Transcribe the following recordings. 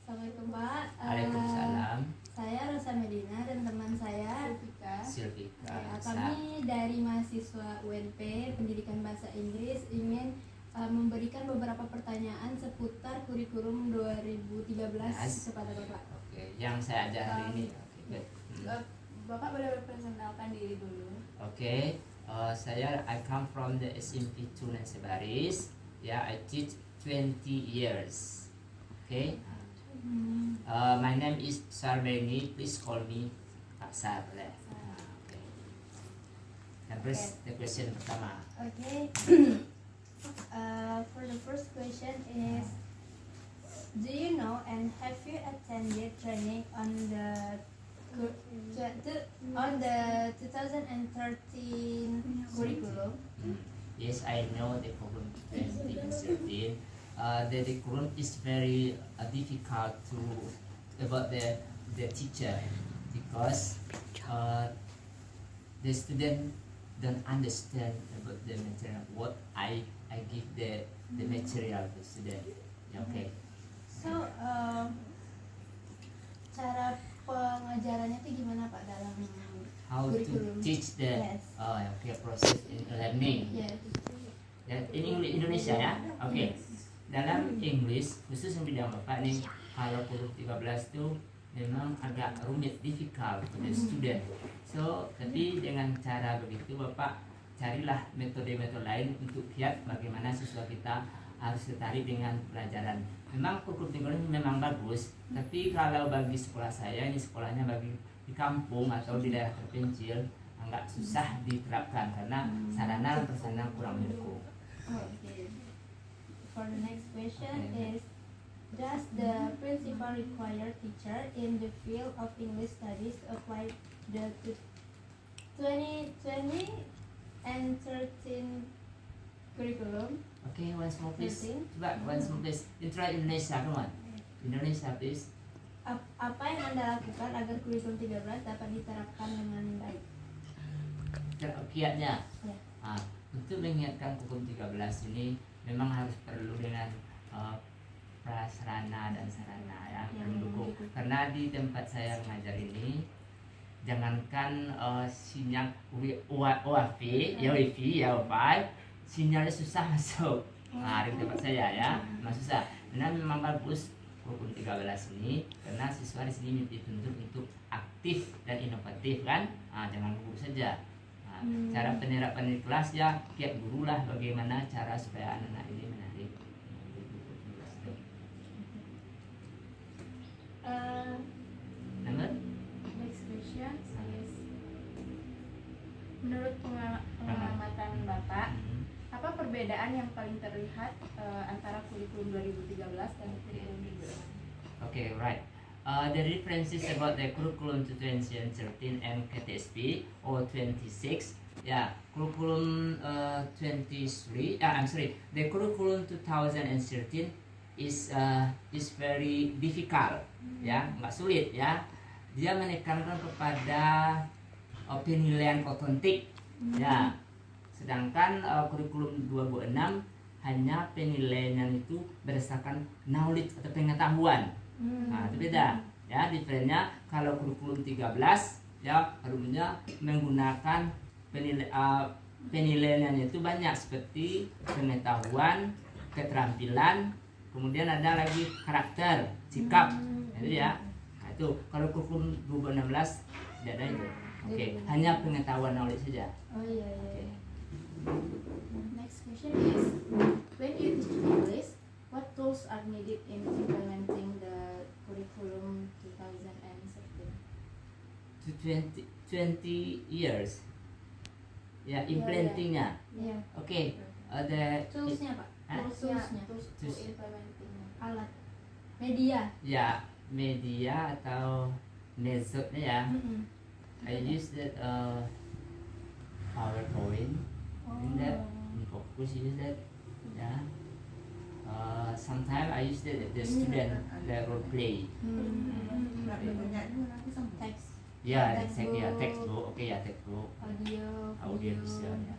Assalamualaikum Pak. Waalaikumsalam. Saya Rosa Medina dan teman saya Silvika. Kami dari mahasiswa UNP Pendidikan Bahasa Inggris ingin memberikan beberapa pertanyaan seputar kurikulum 2013 kepada Bapak. Oke, yang saya ajar hari ini. Oke, Bapak boleh memperkenalkan diri dulu. Oke, I come from the SMP Tunan Sebaris. Ya, I teach 20 years. Okay. My name is Sarbeni. Please call me Pak Sar. Okay. And first, the question pertama. Okay. For the first question is, do you know and have you attended training on the 2013 curriculum? Yes, I know the problem 2013. The curriculum is very difficult to about the teacher because the student don't understand about the material. What I give the material to student. Okay. So cara pengajarannya itu gimana Pak dalam How curriculum? to teach the Yes. process in learning. Yeah. Ya, in Indonesia ya. Oke. Dalam English khusus yang bidang Bapak nih, kalau kurikulum 13 itu memang agak rumit, difficult for the student. So, tapi dengan cara begitu Bapak carilah metode-metode lain untuk lihat bagaimana siswa kita harus tertarik dengan pelajaran. Memang kurikulum 13 memang bagus, tapi kalau bagi sekolah saya, ini sekolahnya bagi di kampung atau di daerah terpencil, agak susah diterapkan karena sarana dan prasarana kurang mendukung. Okay. For the next question is, does the principal require teacher in the field of English studies to apply the 2020 and 13 curriculum? Okay, once more please. 13? Coba once more please. You try Indonesia, come on. Indonesia please. Apa yang Anda lakukan agar kurikulum 13 dapat diterapkan dengan baik? Kiatnya. Ya. Untuk mengingatkan kurikulum 13 ini memang harus perlu dengan prasarana dan sarana ya, mendukung. Karena di tempat saya mengajar ini, jangankan sinyal UAV, ya WiFi, ya Wi-Fi, sinyalnya susah masuk. Nah, di tempat saya ya, memang susah. Karena memang bagus kurikulum 13 ini karena siswa di sini dituntut untuk aktif dan inovatif kan, jangan guru saja. Cara penerapan di kelas ya, tiap guru lah bagaimana cara supaya anak-anak ini menarik. Number? Next question is, menurut pengamatan Bapak, apa perbedaan yang paling terlihat antara kurikulum 2013 dan kurikulum 2012? Okay, right. The differences about the curriculum 2013 and KTSP or 26. Yeah, curriculum 23. I'm sorry. The curriculum 2013 is very difficult. Ya, nggak sulit ya. Dia menekankan kepada penilaian otentik. Ya. Sedangkan kurikulum 26 hanya penilaian itu berdasarkan knowledge atau pengetahuan. Nah, itu beda ya, diferennya. Kalau kurikulum 13 ya harusnya menggunakan penilaiannya itu banyak seperti pengetahuan, keterampilan, kemudian ada lagi karakter, sikap. Jadi ya. Nah, itu kalau kurikulum 2016 tidak ada itu. Oke, hanya pengetahuan knowledge saja. Oh iya. Next question is, when you teach English, what tools are needed in implementing the curriculum 2013? To 20 years. Ya, implementingnya. Yeah. Oke, the Toolsnya Pak? Toolsnya. Tools. Implementingnya. Alat. Media. Ya, media atau methodenya ya. I use that PowerPoint. In that, in Focus use that. Ya. Sometimes I use the student the role play. Text. Ya, textbook. Oke ya, textbook. Audio visual ya.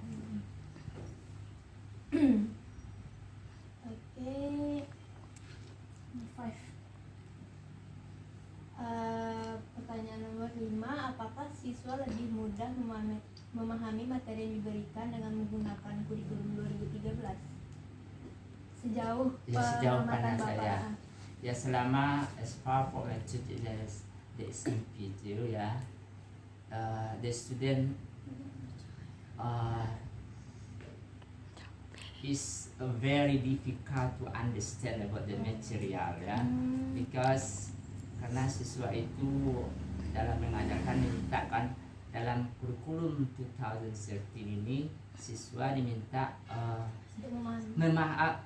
Okay. 5. 5. Apakah siswa lebih mudah memahami materi yang diberikan dengan menggunakan kurikulum 2013? Sejauh pandang pengamatan saya. Bapak. Ya, selama as far for my students the SMP itu ya, the student is very difficult to understand about the material ya, because karena siswa itu dalam mengajarkan dimintakan dalam kurikulum 2013 ini siswa diminta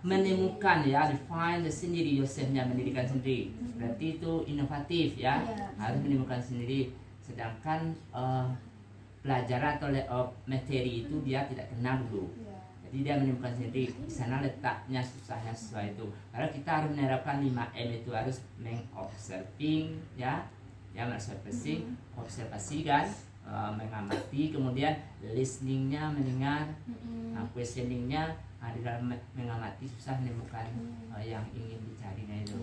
menemukan ya, define sendiri Yosefnya, mendirikan sendiri. Berarti itu inovatif ya, harus menemukan sendiri. Sedangkan pelajaran atau materi itu dia tidak kenal dulu. Jadi dia menemukan sendiri. Di sana letaknya susahnya siswa itu. Karena kita harus menerapkan 5M itu, harus mengobserving ya, observasi kan, mengamati, kemudian listeningnya, mendengar, questioningnya. Di dalam mengamati susah menemukan yang ingin dicarinya itu.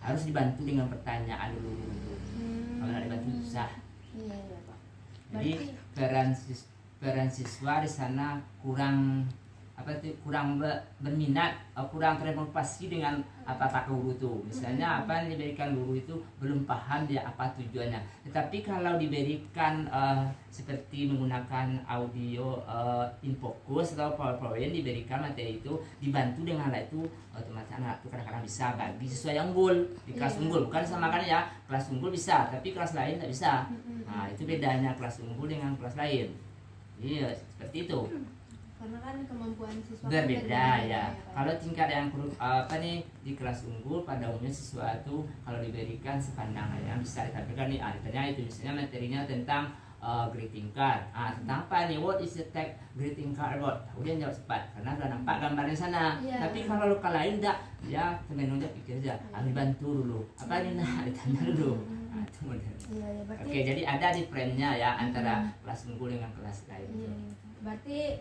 Harus dibantu dengan pertanyaan dulu. Kalau tidak dibantu susah. Jadi peran siswa di sana kurang berminat, kurang termotivasi dengan apa guru itu. Misalnya apa yang diberikan guru itu belum paham dia apa tujuannya. Tetapi kalau diberikan seperti menggunakan audio InFocus atau PowerPoint, diberikan materi itu dibantu dengan hal itu, otomatis anak itu kadang-kadang bisa bagi siswa yang unggul di kelas unggul. Bukan samakan ya, kelas unggul bisa tapi kelas lain tidak bisa. Nah, itu bedanya kelas unggul dengan kelas lain. Iya, seperti itu. Karena kan kemampuan siswa berbeda ya. Kalau tingkat yang di kelas unggul pada umumnya siswa itu kalau diberikan sepandangan yang bisa ditampilkan nih, ditanya itu misalnya materinya tentang greeting card. Tentang apa nih? What is the tag greeting card about? Kemudian jawab cepat karena sudah nampak gambarnya sana. Tapi kalau lokal lain enggak, ya temennya pikir aja, bantu dulu. Apa ini nah, ditanya dulu. Itu model. Oke, jadi ada difference-nya ya antara kelas unggul dengan kelas lain. Berarti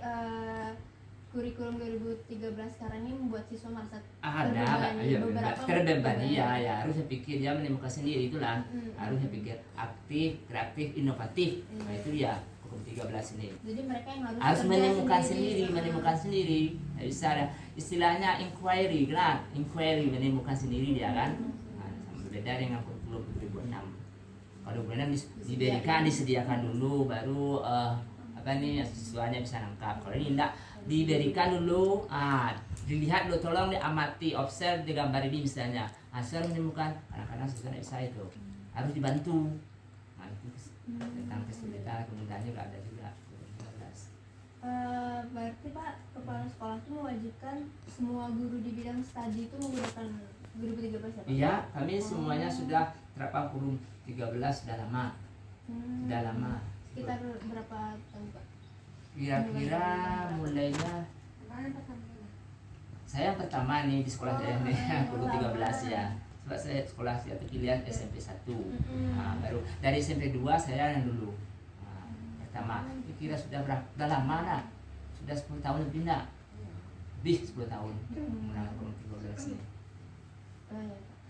kurikulum 2013 sekarang ini membuat siswa merasa terbebani ya, harus pikir dia menemukan sendiri itulah. Harus pikir aktif, kreatif, inovatif. Nah itu dia kurikulum 13 ini. Jadi mereka yang harus menemukan sendiri. Nah, bisa ada istilahnya inquiry kan, menemukan sendiri dia kan. Nah, berbeda dengan kurikulum 2006. Kalau 2006 disediakan dulu baru siswanya bisa nangkap. Kalau ini enggak, diberikan dulu, dilihat dulu, tolong diamati, observe, digambar ini misalnya. Hasil menemukan, kadang-kadang siswa tidak bisa itu, harus dibantu. Nah itu tentang kesulitan, kemudahannya juga ada juga. Berarti Pak, kepala sekolah itu mewajibkan semua guru di bidang studi itu menggunakan 2013 ya Pak? Iya, kami semuanya sudah terapkan kurikulum 13 sudah lama. Sudah lama. Sekitar berapa tahun Pak? Kira-kira mulainya saya yang pertama nih di sekolah saya ini kurikulum 13 ya. Sebab saya sekolah saya itu pilihan SMP 1. Baru dari SMP 2 saya yang dulu. Pertama, kira sudah berapa? Sudah lama nak? Sudah 10 tahun lebih nak? Lebih 10 tahun menggunakan kurikulum 13 ini.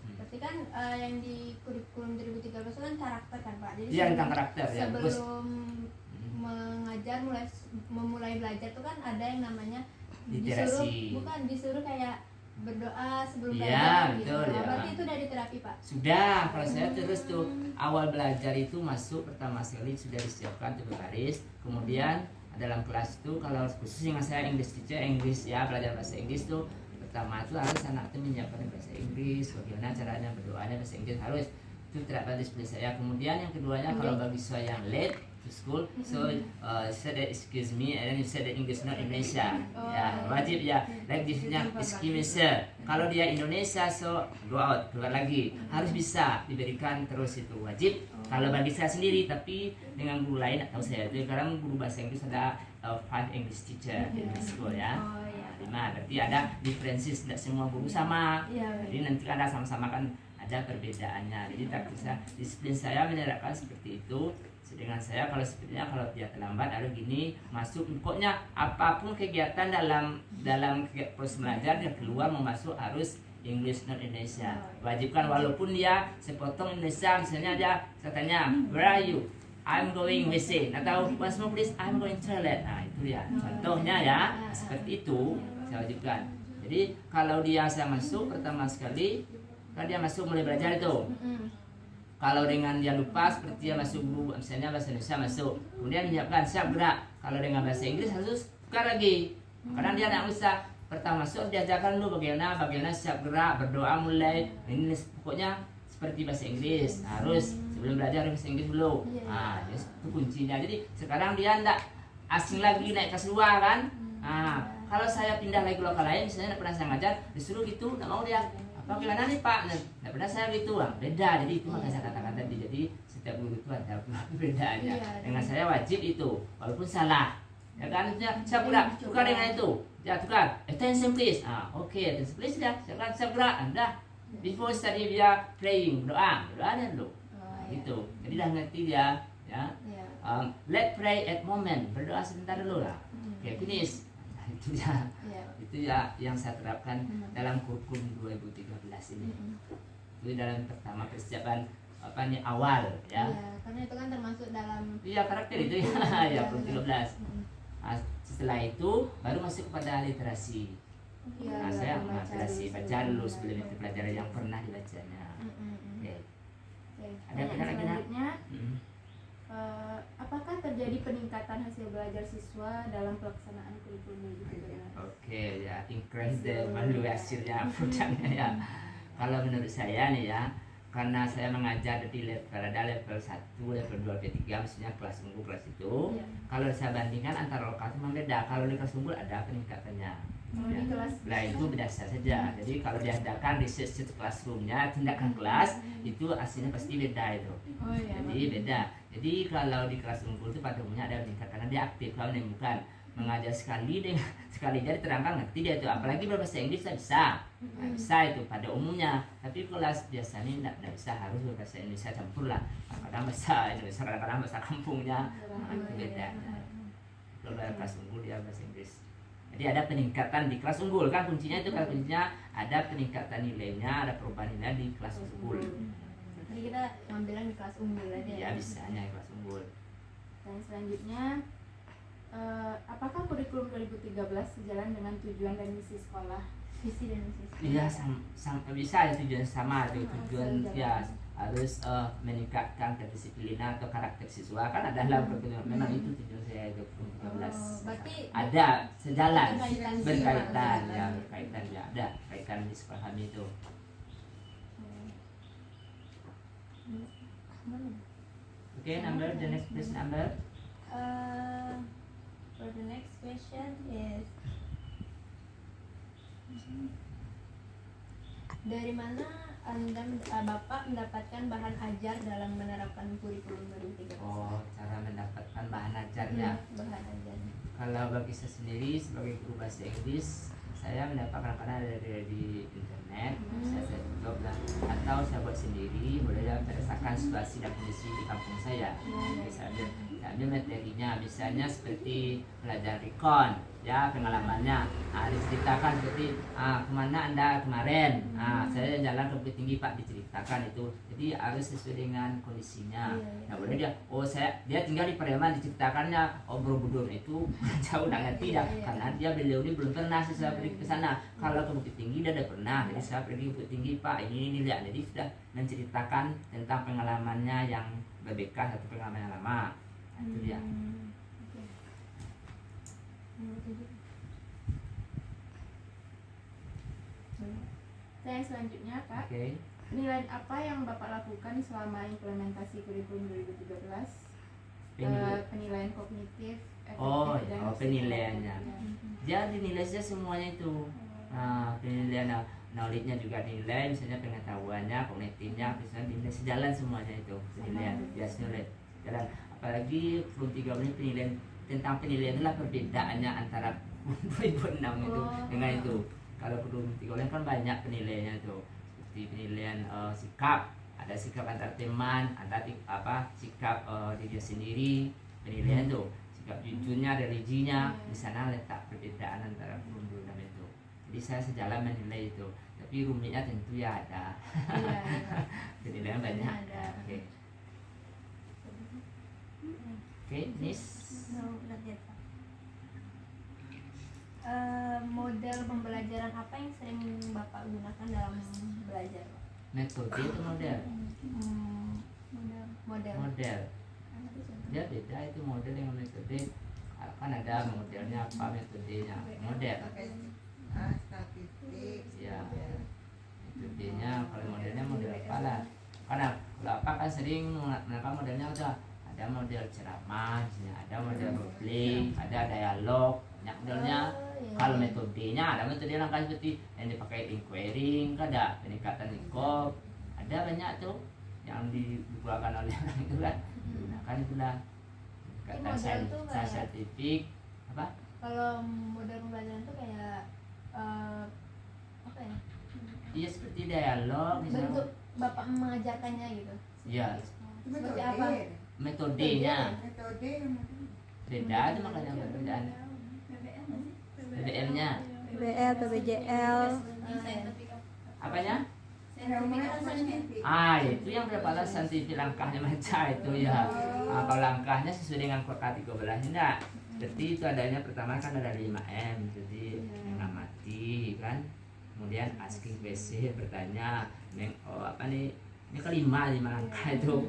Berarti kan yang di kurikulum 2013 itu kan karakter kan Pak? Jadi iya, tentang karakter ya. Sebelum mengajar, memulai belajar tuh kan ada yang namanya disuruh kayak berdoa sebelum belajar gitu. Betul, ya. Berarti itu udah diterapi Pak? Sudah, kalau saya terus tuh awal belajar itu masuk pertama sekali sudah disiapkan tuh baris. Kemudian dalam kelas itu kalau khusus yang saya English teacher, English ya, belajar bahasa Inggris tuh pertama itu harus anak itu menyiapkan bahasa Inggris, bagaimana caranya berdoanya bahasa Inggris harus itu terdapat di sebelah saya. Kemudian yang keduanya kalau bagi saya yang late to school, so said that excuse me, and then you said that English not Indonesia, ya wajib ya, like disnya excuse me sir. Kalau dia Indonesia so go out, keluar lagi, harus bisa diberikan terus itu wajib. Kalau bagi saya sendiri, tapi dengan guru lain atau saya itu sekarang guru bahasa Inggris ada 5 English teacher di school ya. 5, berarti ada differences, tidak semua guru sama. Jadi nanti ada sama-sama kan ada perbedaannya. Jadi tak bisa disiplin saya menerapkan seperti itu. Sedangkan saya kalau sepertinya kalau dia terlambat ada gini masuk, pokoknya apapun kegiatan dalam proses belajar dia keluar mau masuk harus English not Indonesia. Wajibkan walaupun dia sepotong Indonesia, misalnya dia saya tanya, where are you? I'm going WC atau once more please I'm going toilet. Nah itu ya contohnya ya seperti itu saya wajibkan. Jadi kalau dia saya masuk pertama sekali kan dia masuk mulai belajar itu. Kalau dengan dia lupa seperti dia masuk dulu misalnya bahasa Indonesia masuk kemudian menyiapkan siap gerak. Kalau dengan bahasa Inggris harus tukar lagi. Kadang dia tidak usah pertama masuk diajarkan dulu bagaimana siap gerak berdoa mulai ini pokoknya seperti bahasa Inggris harus sebelum belajar bahasa Inggris dulu. Itu kuncinya. Jadi sekarang dia tidak asing lagi naik kelas 2 kan. Kalau saya pindah lagi ke lokal lain misalnya tidak pernah saya ngajar disuruh gitu tidak mau dia apa gimana nih Pak tidak pernah saya gitu beda. Jadi itu makanya saya katakan tadi jadi setiap guru itu ada bedanya. Dengan saya wajib itu walaupun salah ya kan saya tukar dengan itu ya tukar attention please attention please ya saya gerak anda before study dia praying doa dulu gitu jadi dah ngerti dia ya let pray at moment berdoa sebentar dulu lah finish itu ya yang saya terapkan dalam kurikulum 2013 ini itu dalam pertama persiapan awal ya karena itu kan termasuk dalam karakter itu ya kurikulum 13. Setelah itu baru masuk kepada literasi. Saya literasi baca dulu sebelum itu pelajaran yang pernah dibacanya. Ada selanjutnya, apakah terjadi peningkatan hasil belajar siswa dalam pelaksanaan kurikulum itu? Oke, ya increase malu hasilnya produknya ya. Kalau menurut saya nih ya, karena saya mengajar di level 1, level 2, level 3 maksudnya kelas unggul kelas itu. Kalau saya bandingkan antara lokal itu memang beda. Kalau di kelas unggul ada peningkatannya. Nah itu berdasar saja. Jadi kalau diadakan research classroomnya tindakan kelas itu hasilnya pasti beda itu. Jadi beda. Jadi kalau di kelas unggul itu pada umumnya ada peningkatan karena dia aktif kalau menemukan mengajar sekali jadi terangkan ngerti dia itu apalagi berbahasa Inggris bisa itu pada umumnya tapi kelas biasanya tidak bisa harus berbahasa Indonesia campur lah kadang bahasa Indonesia kadang bahasa kampungnya itu beda kalau kelas unggul dia bahasa Inggris jadi ada peningkatan di kelas unggul kan kuncinya itu kan kuncinya ada peningkatan nilainya ada perubahan nilai di kelas unggul jadi kita ngambilnya di kelas unggul aja ya bisanya kelas unggul. Dan selanjutnya apakah kurikulum 2013 sejalan dengan tujuan dan misi sekolah? Visi dan misi sekolah. Iya, sama bisa ya tujuan sama itu tujuan ya harus meningkatkan kedisiplinan atau karakter siswa kan adalah memang itu tujuan saya itu 2013. Berarti ada sejalan berkaitan ya ada kaitan disepahami itu. Okay, number the next please number. For the next question is dari mana Bapak mendapatkan bahan ajar dalam menerapkan kurikulum 2013? Cara mendapatkan bahan ajarnya. Bahan ajar. Kalau bagi saya sendiri sebagai guru bahasa Inggris, saya mendapatkan karena dari internet, saya blog lah, atau saya buat sendiri, boleh berdasarkan situasi dan kondisi di kampung saya. Saya ambil materinya, misalnya seperti belajar recon, ya pengalamannya, diceritakan seperti kemana anda kemarin, saya jalan ke Bukit Tinggi Pak, diceritakan itu, jadi harus sesuai dengan kondisinya. Nah boleh dia tinggal di Pariaman, diceritakannya Borobudur itu jauh nggak ngerti dah, karena beliau ini belum pernah saya pergi ke sana. Kalau ke Bukit Tinggi dia udah pernah, jadi saya pergi ke Bukit Tinggi Pak, ini lihat, jadi sudah menceritakan tentang pengalamannya yang berbeda atau pengalaman yang lama. Itu dia. Saya selanjutnya Pak. Penilaian apa yang Bapak lakukan selama implementasi kurikulum 2013? Penilaian kognitif, penilaiannya. Dia dinilai saja semuanya itu. Penilaian knowledge-nya juga dinilai, misalnya pengetahuannya, kognitifnya, misalnya dinilai sejalan semuanya itu. Penilaian biasanya jalan. Apalagi kurikulum 3 ini penilaian tentang penilaian adalah perbedaannya antara 2006 itu dengan itu. Kalau kurikulum 3 kan banyak penilaiannya itu. Seperti penilaian sikap, ada sikap antar teman, ada sikap diri sendiri, penilaian tuh sikap jujurnya, religinya, di sana letak perbedaan antara kurikulum 6 itu. Jadi saya sejalan menilai itu. tapi rumitnya tentu ya ada. Iya, iya. Penilaian banyak. Ada. Oke. Oke, Nis. No, not yet, Pak. Model pembelajaran apa yang sering Bapak gunakan dalam belajar, Pak? Metode itu model. Model. Model. Dia beda itu model dengan metode. Kan ada modelnya apa, metodenya. Model. Statistik. Ya. Metodenya, kalau modelnya model apa lah. Karena kalau apa kan sering menggunakan modelnya udah ada model ceramah, misalnya, ada model role-playing, ada dialog, banyak modelnya. Iya. Kalau metodenya ada metode langkah seperti yang dipakai inquiring, ada peningkatan lingkup, ada banyak tuh yang dikeluarkan oleh orang itu kan digunakan itulah Ini kata model tuh kayak- saintifik apa Kalau model pembelajaran tuh kayak apa ya? iya seperti dialog Bentuk misalnya Bapak mengajarkannya gitu. iya Seperti apa? metodenya Metode. beda itu makanya perbedaan BBM-nya BL, PBJL. apanya Saintifik. itu yang berapa saintifik langkahnya macam itu ya. Kalau langkahnya sesuai dengan kategori enggak. Jadi itu adanya pertama kan ada 5M, jadi mengamati kan. Kemudian asking question, bertanya, apa nih? Ini kelima 5 langkah itu.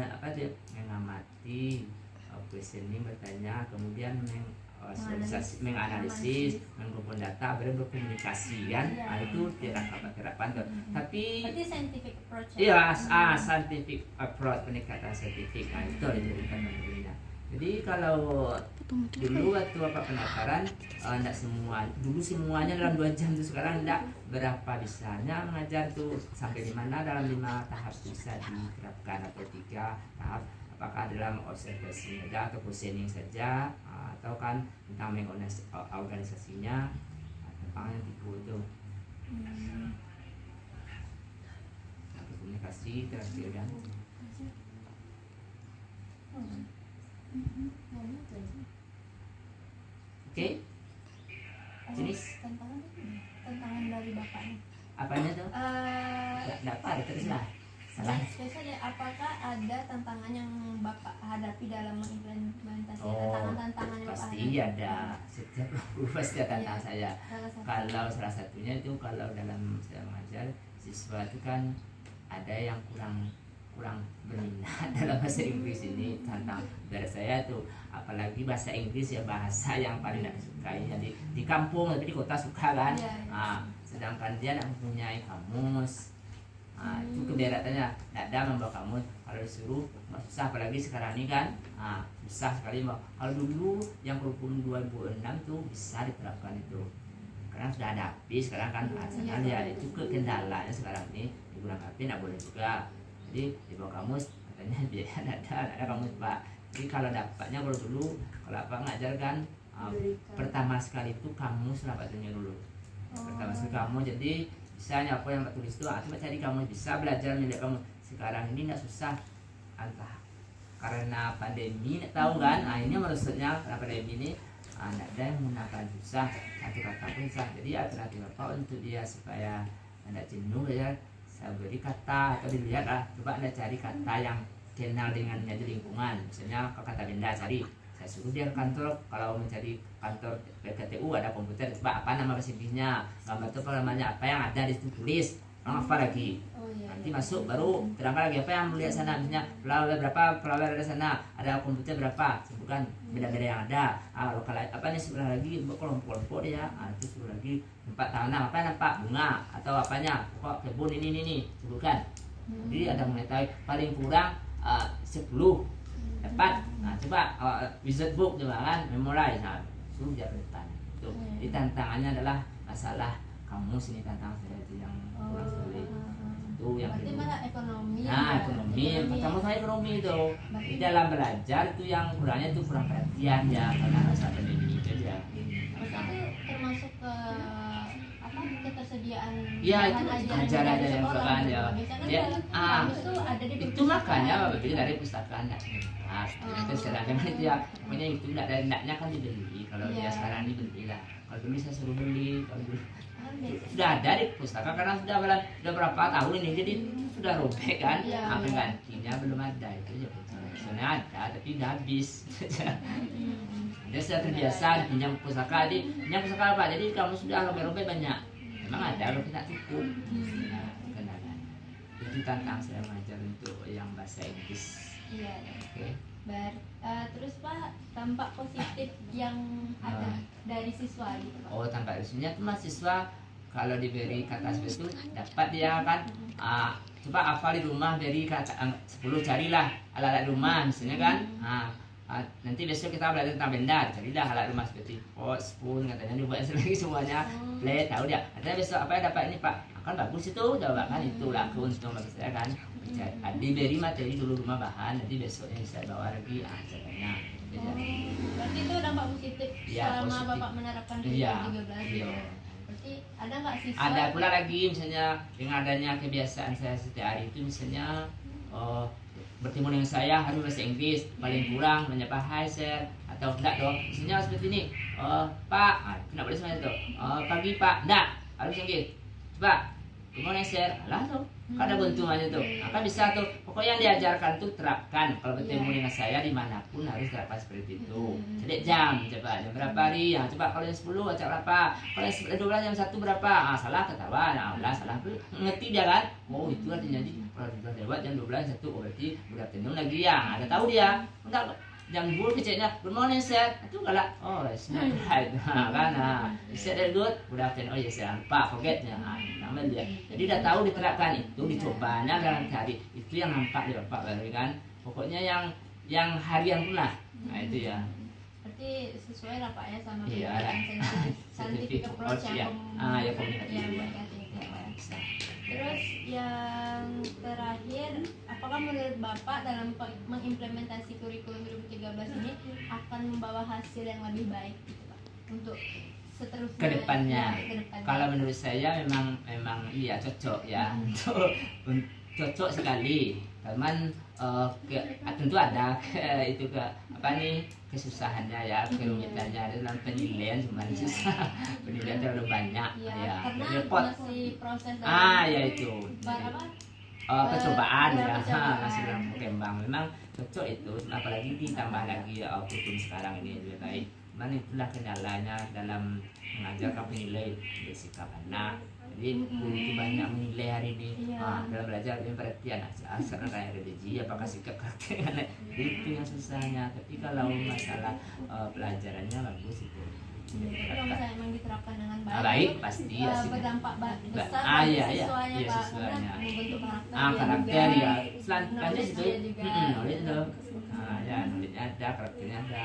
Apa dia? Mengamati, questioning bertanya, kemudian menganalisis, mengumpulkan data, baru berkomunikasi kan. Itu terapan tuh. Tapi Berarti scientific approach. iya, scientific approach, pendekatan saintifik. Nah, itu dijadikan materinya. Jadi kalau dulu waktu apa pendaftaran enggak semua, dulu semuanya dalam 2 jam tuh, sekarang enggak berapa bisanya mengajar tuh sampai di mana dalam 5 tahap bisa diterapkan atau 3 tahap. Apakah dalam observasi saja atau questioning saja atau kan tentang organisasinya tentang yang itu komunikasi terakhir kan. Oke, jenis Tantangan dari Bapaknya. apanya tuh? Nggak apa, terus lah. Salah. Spesialnya apakah ada tantangan yang Bapak hadapi dalam mengimplementasi Oh, tantangan-tantangan yang Bapak pasti hadapi? ada. Setiap guru pasti ada tantang saya. Salah satu. Kalau salah satunya itu kalau dalam saya mengajar siswa itu kan ada yang kurang berminat dalam bahasa Inggris ini. Tantang dari saya tuh apalagi bahasa Inggris ya, bahasa yang paling tidak disukai. Jadi di kampung tapi di kota suka kan. Iya, iya. Sedangkan dia tidak mempunyai kamus. Itu keberatannya, tidak ada membawa kamus. Kalau disuruh nggak susah, apalagi sekarang ini kan susah sekali. Kalau dulu yang kurikulum 2006 tuh bisa diterapkan itu, karena sudah ada API sekarang kan. Ya itu kendalanya sekarang ini digunakan API tidak boleh juga. Jadi dibawa kamus katanya biaya ada kamus Pak. Jadi kalau dapatnya kalau dulu kalau apa ngajar kan pertama sekali itu kamus dapatnya dulu. Pertama sekali kamu, jadi misalnya apa yang Mbak tulis itu, coba cari kamu bisa belajar milik kamu. Sekarang ini tidak susah, entah karena pandemi, tidak tahu kan. Ini maksudnya karena pandemi ini tidak ada yang menggunakan susah, satu kata pun susah. Jadi alternatif apa untuk dia supaya tidak jenuh ya, saya beri kata atau dilihat coba Anda cari kata yang kenal dengannya di lingkungan. Misalnya kata benda cari, saya suruh dia ke kantor. Kalau mencari kantor PKTU ada komputer, coba apa nama bahasa Inggrisnya, gambar itu namanya apa yang ada di situ, tulis, apa lagi. Nanti masuk baru terangkan lagi apa yang melihat sana, misalnya flower berapa, flower ada sana, ada komputer berapa, sebutkan beda-beda yang ada. Kalau apa nih sebelah lagi kelompok-kelompok dia, itu sebelah lagi tempat tanam apa nampak bunga atau apanya, kok kebun ini sebutkan. Jadi ada mengetahui paling kurang 10 dapat. Coba wizard book coba kan memorize, suruh dia ke depan. Itu. Jadi tantangannya adalah masalah kamus ini, tantangan saya itu yang kurang sekali. Itu yang Berarti kedua. malah ekonomi. Ekonomi. Pertama saya ekonomi itu. Di dalam belajar itu yang kurangnya itu kurang perhatian ya, karena rasa pandemi itu aja. Itu termasuk ke apa ketersediaan Ya, itu bahan ajaran dari yang sekolah bukan gitu. ya. Biasanya Ya, kan kamus tuh ada di itu perpustakaan. makanya beli dari pustaka enggak. Itu secara itu ya, pokoknya itu enggak ada enggaknya kan dibeli. Kalau dia Iya. sekarang dibeli lah. Kalau dulu saya suruh beli, kalau dulu Biasa. sudah ada di pustaka karena sudah berapa tahun ini, jadi sudah robek kan. Iya, Apa iya. gantinya belum ada itu ya. Soalnya ada tapi udah habis. Dia sudah terbiasa dipinjam pustaka, pinjam pustaka apa? Jadi kamu sudah robek-robek banyak. Memang ada kalau tidak cukup. Nah, kendala. Itu tantang saya mengajar untuk yang bahasa Inggris. Iya. Oke. Terus Pak, dampak positif yang ada dari siswa gitu Pak. Oh, tampak lucunya tuh mahasiswa kalau diberi kata seperti itu dapat dia kan coba hafal di rumah dari kata 10 carilah alat-alat rumah misalnya kan. Nanti besok kita belajar tentang benda, carilah alat rumah seperti pot, spoon katanya dibuat lagi semuanya, plate tahu dia. Katanya besok apa yang dapat ini Pak? Akan bagus itu, jawab kan itu laku untung bagi saya kan. Diberi materi dulu rumah bahan, nanti besoknya bisa bawa lagi caranya. Berarti itu dampak positif Iya, selama positif. Bapak menerapkan Iya, 2013 iya. Berarti ada nggak siswa? Ada pula lagi misalnya dengan adanya kebiasaan saya setiap hari itu misalnya bertemu dengan saya harus bahasa Inggris, paling kurang menyapa hai sir atau enggak dong, misalnya seperti ini, Pak, tidak boleh semuanya tuh, pagi Pak, enggak harus Inggris, coba gimana sir, lah tuh ada keuntungannya tuh, akan bisa tuh, pokoknya yang diajarkan tuh terapkan kalau bertemu dengan saya dimanapun harus terapkan seperti itu. Jadi jam, coba jam berapa hari, coba kalau jam 10 acak berapa, kalau jam 12 jam 1 berapa, salah ketawa, udah salah, ngerti dia kan, oh itu artinya kalau sudah lewat jam 12 1, oh berarti udah tenung lagi ya, ada tahu dia, enggak jam 2 keceknya, good morning sir, itu galak, oh it's not right, kan, is that good, udah tenung, oh yes sir, lupa, forgetnya, namanya dia, jadi udah tahu diterapkan itu, dicobanya dalam hari, itu yang nampak di bapak baru kan, pokoknya yang harian pun lah, nah itu ya. Berarti sesuai lah Pak ya sama Iya, pendidikan scientific approach ya. yang Komunikasi. yang berkaitan itu ya Pak ya. Terus yang terakhir, apakah menurut Bapak dalam mengimplementasi kurikulum 2013 ini akan membawa hasil yang lebih baik gitu Pak untuk seterusnya Kedepannya, ya, kedepannya. kalau menurut saya memang iya cocok ya untuk cocok sekali. Cuman tentu ada itu apa nih kesusahannya ya, kerumitannya dalam penilaian cuma susah, penilaian terlalu banyak ya, karena repot. masih proses Ya itu. Percobaan ya, masih belum berkembang. Memang cocok itu, apalagi ditambah lagi kurikulum sekarang ini lebih baik. Cuman itulah kendalanya dalam mengajarkan penilai bersikap anak. Jadi guru itu banyak menilai hari ini. Dalam belajar ini perhatian asal kayak religi, apakah sikap karakter anak itu yang susahnya. Tapi kalau masalah pelajarannya bagus itu. Kalau misalnya memang diterapkan dengan baik, Baik pasti ya sih. berdampak besar Iya, bagi iya. siswanya Iya, Pak, siswanya. karena membentuk karakter Karakter juga, ya selanjutnya knowledge itu dia juga. knowledge itu ya knowledge ada, karakternya ada.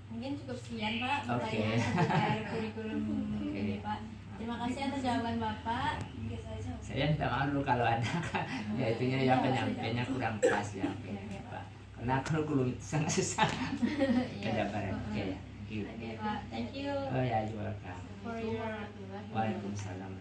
Mungkin cukup sekian Pak Oke. pertanyaan seputar kurikulum ini Pak. Terima kasih atas jawaban Bapak. Saya minta maaf dulu kalau ada ya itunya ya penyampaiannya kurang pas ya Pak. Karena kurikulum itu sangat susah. Penjabaran. Oke ya. Oke Pak, thank you Oh ya, welcome. for your Waalaikumsalam.